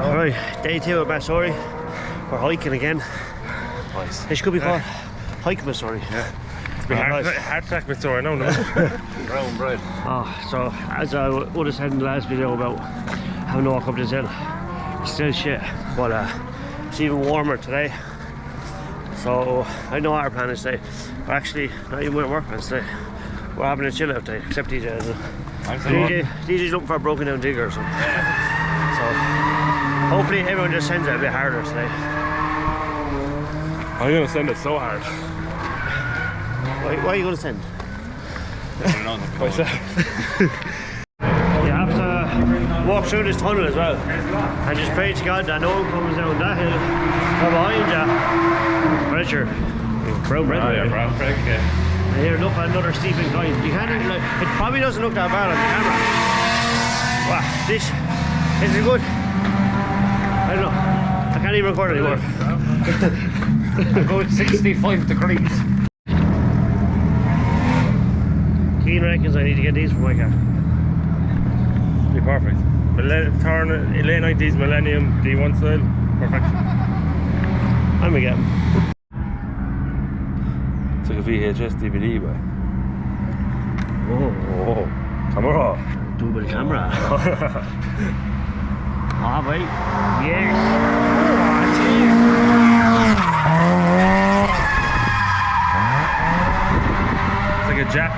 Alright, day 2 at Matsuri. We're hiking again. Nice. This could be called Hike Matsuri. Yeah. It's been hard track Matsuri, no. Brown bread. Oh, so as I would have said in the last video about having to walk up this hill, it's still shit, but it's even warmer today. So I know our plan is today. We're actually not even with work plans today. We're having a chill out day, except DJ isn't. DJ's looking for a broken down digger or something. So hopefully everyone just sends it a bit harder today. I'm gonna send it so hard. Why are you gonna send? Myself. You have to walk through this tunnel as well and just pray to God that no one comes down that hill from behind you. Pressure. Brown bread. Oh yeah, brown bread, yeah. And here, look at another steep incline. You can't even, like, it probably doesn't look that bad on the camera. Wow, this is good. I don't know. I can't even record anymore. About 65 degrees. Keen reckons I need to get these for my car. Be perfect. Late 90s Millennium D1 style. Perfection. I'm gonna get them. It's like a VHS DVD, but. Oh, Camera. double camera. Ah, wait. Yes. It's like a Jap.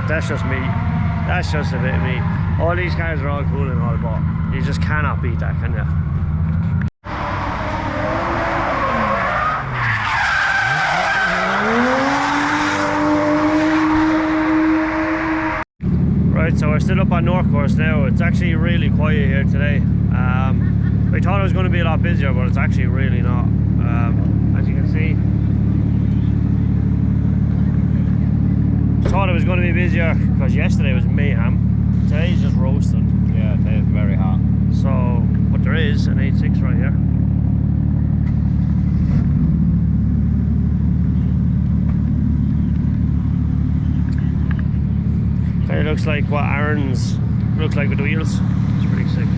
That's just me. That's just a bit of me. All these cars are all cool and all, but you just cannot beat that, can you? Right, so we're still up on North Course now. It's actually really quiet here today. We thought it was going to be a lot busier, but it's actually really not. As you can see, thought it was going to be busier because yesterday was mayhem. Today's just roasting. Yeah, today's very hot. So, but there is an 8.6 right here. Kind of looks like what Aaron's look like with the wheels. It's pretty sick.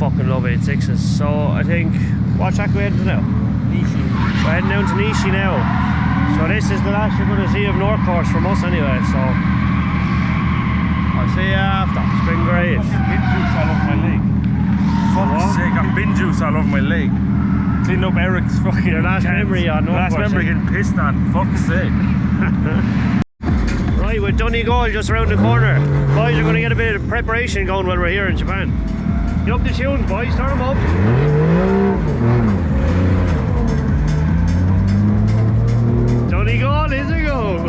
Fucking love 8.6s. So I think, what track are we heading to now? Nishi. We're heading down to Nishi now. So this is the last you're going to see of North Course from us anyway, so I'll see you after. It's been great. Bin juice all over my leg. Fuck's sake, I'm bin juice all over my leg. Clean up Eric's fucking your last cans. memory on North Course. Last memory getting pissed on. Fuck's sake. Right, with Donegal just around the corner. Boys are going to get a bit of preparation going while we're here in Japan. Get up the tunes, boys, turn them up. Donegal, is a go.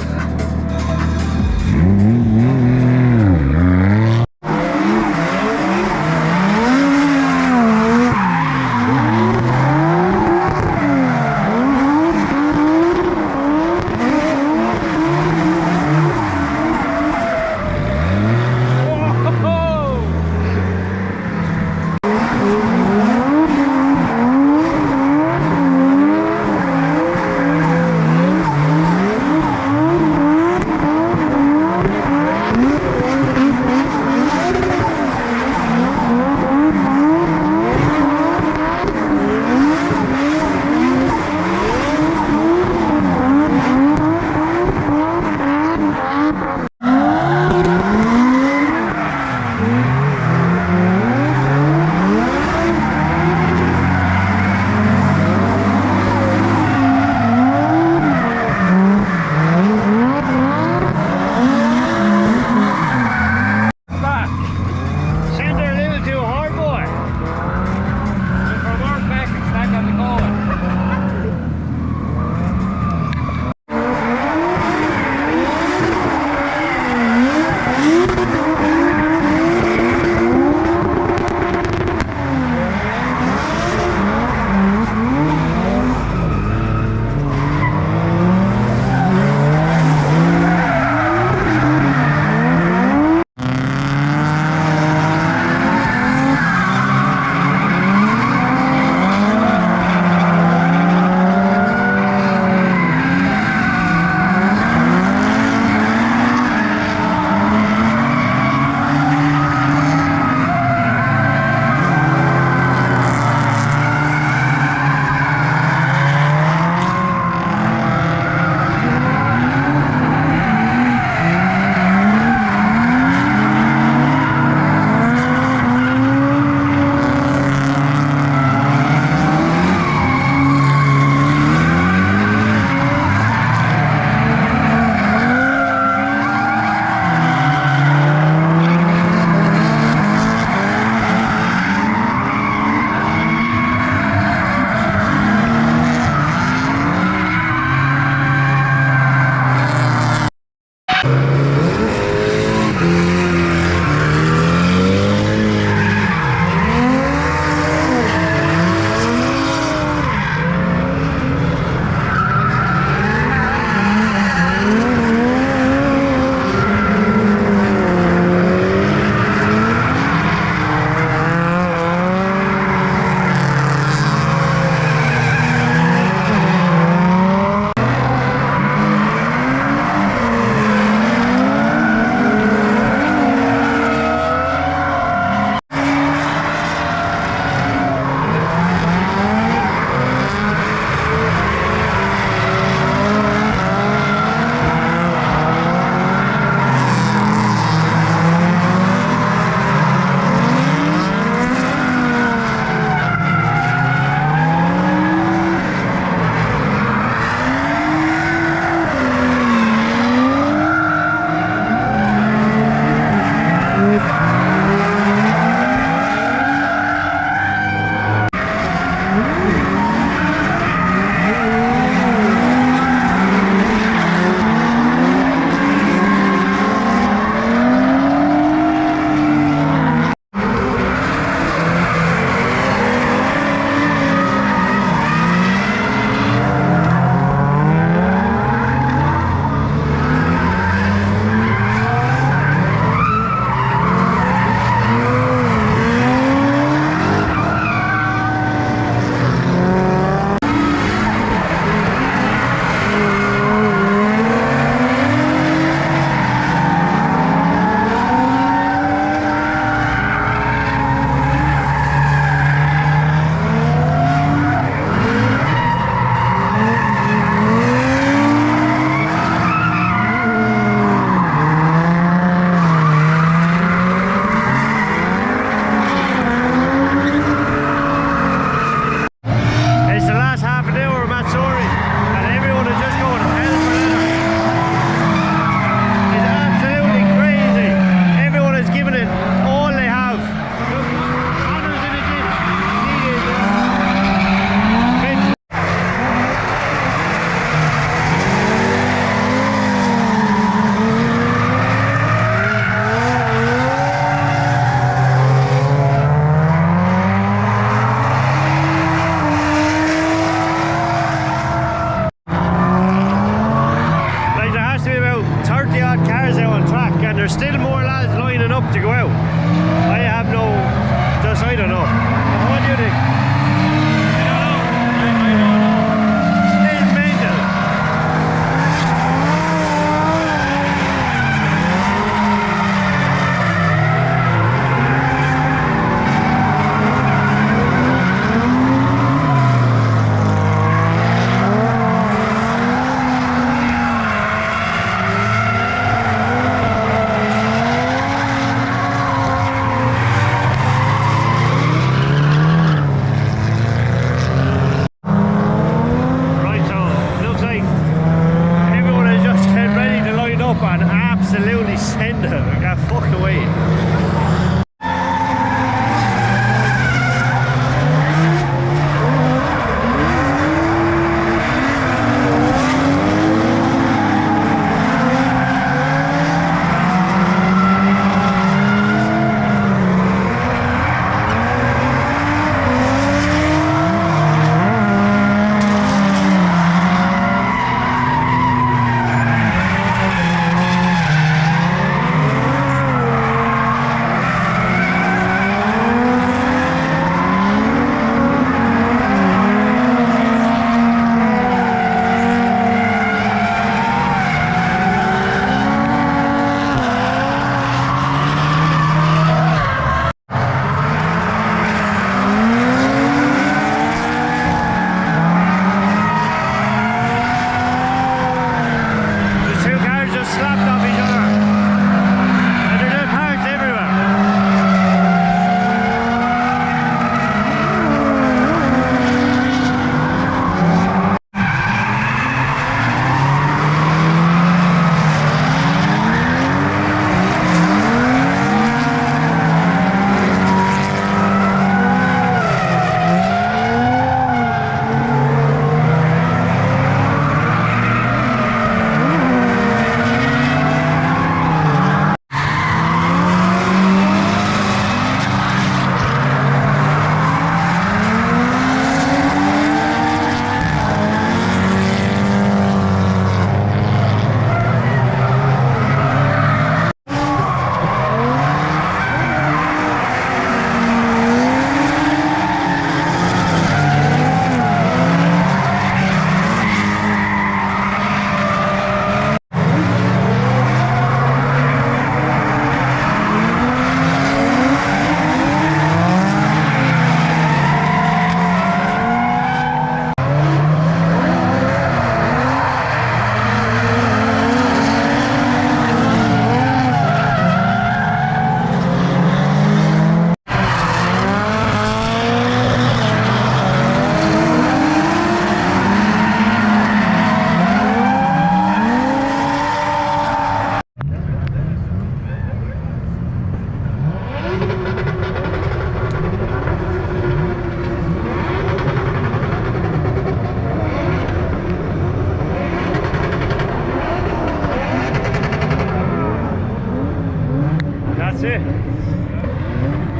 don't know. What do you think? I don't know. It's mental. Right, so looks like everyone has just get ready to line up and absolutely send it. Get fuck away. The two cars just slapped off each other. And they're doing parts everywhere. That's it.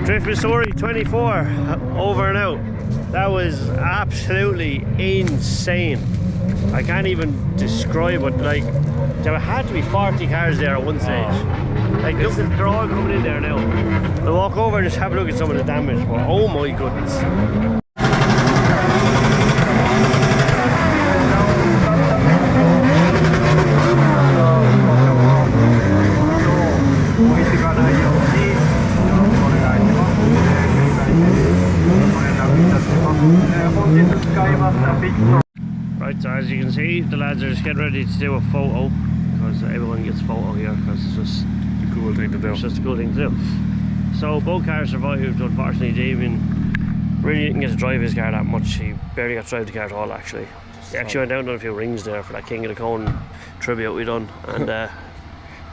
Drift Matsuri 24 over and out. That was absolutely insane. I can't even describe it. Like, there had to be 40 cars there at one stage. Like, look, they're all coming in there now. I'll walk over and just have a look at some of the damage. But oh my goodness. Right, so as you can see, the lads are just getting ready to do a photo, because everyone gets a photo here, because it's just A cool thing to do. it's just a cool thing to do. So both cars survived. Unfortunately, Damien really didn't get to drive his car that much. He barely got to drive the car at all, actually. He actually went down and done a few rings there for that King of the Cone tribute we done, and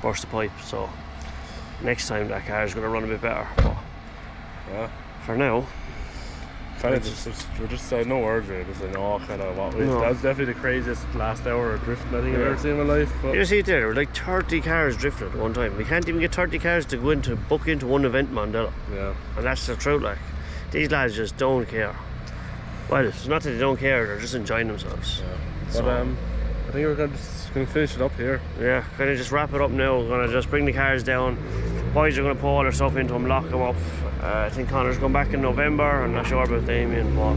burst the pipe. So next time that car is going to run a bit better. But Yeah. for now, We're just saying no words really, just saying oh kind of what No. That was definitely the craziest last hour of drifting I think I've Yeah. ever seen in my life. But you see it there were like 30 cars drifting at one time. We can't even get 30 cars to go into book into one event, Mandela. yeah. And that's the truth. Like, these lads just don't care. Well, it's not that they don't care, they're just enjoying themselves. But So- I think we're gonna finish it up here. Yeah, kind of just wrap it up now. We're gonna just bring the cars down, boys are going to put all their stuff into them, lock them up. I think Connor's going back in November. I'm not sure about Damien, but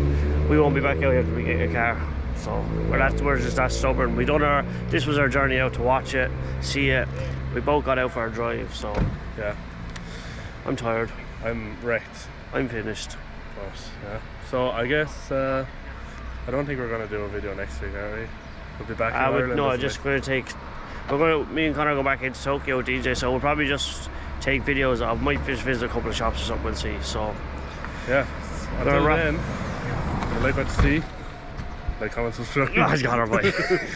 we won't be back out here till we get a car. So we're just that stubborn. This was our journey out to watch it, see it. We both got out for a drive, so Yeah. I'm tired. I'm wrecked. I'm finished. But yeah. So I guess I don't think we're gonna do a video next week, are we? We'll be back in Ireland. No, isn't just it? going to take. Me and Connor go back into Tokyo with DJ, so we'll probably just take videos. I might just visit a couple of shops or something and see. So Yeah. Until then, if you like what you see, like, comment, subscribe. Oh, he's got her, boy.